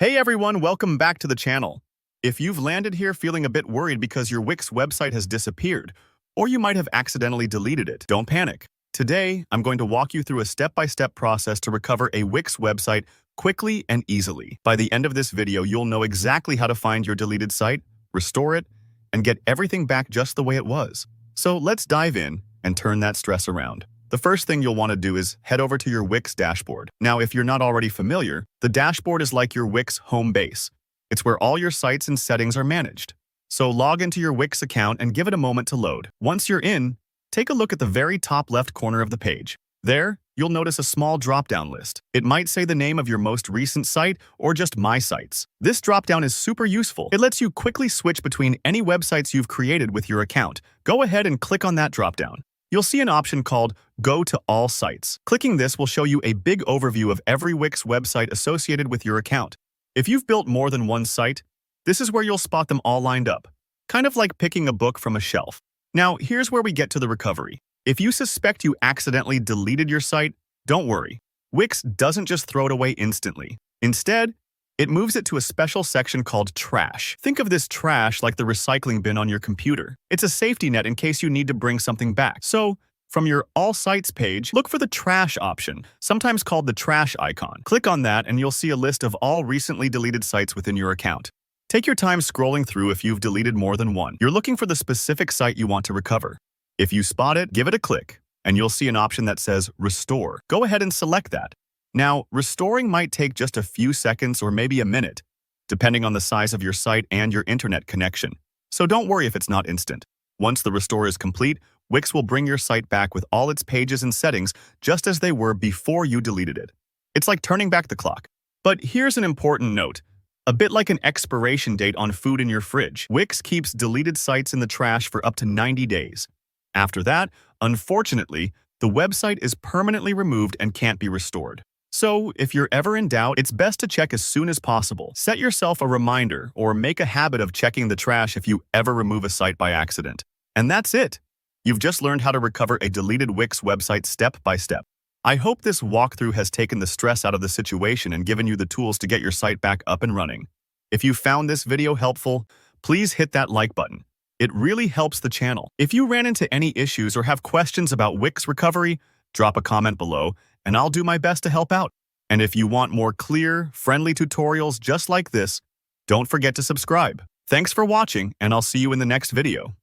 Hey everyone, welcome back to the channel. If you've landed here feeling a bit worried because your Wix website has disappeared, or you might have accidentally deleted it, don't panic. Today, I'm going to walk you through a step-by-step process to recover a Wix website quickly and easily. By the end of this video, you'll know exactly how to find your deleted site, restore it, and get everything back just the way it was. So let's dive in and turn that stress around. The first thing you'll want to do is head over to your Wix dashboard. Now, if you're not already familiar, the dashboard is like your Wix home base. It's where all your sites and settings are managed. So log into your Wix account and give it a moment to load. Once you're in, take a look at the very top left corner of the page. There, you'll notice a small drop-down list. It might say the name of your most recent site or just My Sites. This drop-down is super useful. It lets you quickly switch between any websites you've created with your account. Go ahead and click on that drop-down. You'll see an option called Go to All Sites. Clicking this will show you a big overview of every Wix website associated with your account. If you've built more than one site, this is where you'll spot them all lined up, kind of like picking a book from a shelf. Now, here's where we get to the recovery. If you suspect you accidentally deleted your site, don't worry. Wix doesn't just throw it away instantly. Instead, it moves it to a special section called Trash. Think of this trash like the recycling bin on your computer. It's a safety net in case you need to bring something back. So, from your All Sites page, look for the Trash option, sometimes called the trash icon. Click on that and you'll see a list of all recently deleted sites within your account. Take your time scrolling through if you've deleted more than one. You're looking for the specific site you want to recover. If you spot it, give it a click, and you'll see an option that says Restore. Go ahead and select that. Now, restoring might take just a few seconds or maybe a minute, depending on the size of your site and your internet connection. So don't worry if it's not instant. Once the restore is complete, Wix will bring your site back with all its pages and settings just as they were before you deleted it. It's like turning back the clock. But here's an important note. A bit like an expiration date on food in your fridge, Wix keeps deleted sites in the trash for up to 90 days. After that, unfortunately, the website is permanently removed and can't be restored. So, if you're ever in doubt, it's best to check as soon as possible. Set yourself a reminder or make a habit of checking the trash if you ever remove a site by accident. And that's it. You've just learned how to recover a deleted Wix website step by step. I hope this walkthrough has taken the stress out of the situation and given you the tools to get your site back up and running. If you found this video helpful, please hit that like button. It really helps the channel. If you ran into any issues or have questions about Wix recovery, drop a comment below, and I'll do my best to help out. And if you want more clear, friendly tutorials just like this, don't forget to subscribe. Thanks for watching, and I'll see you in the next video.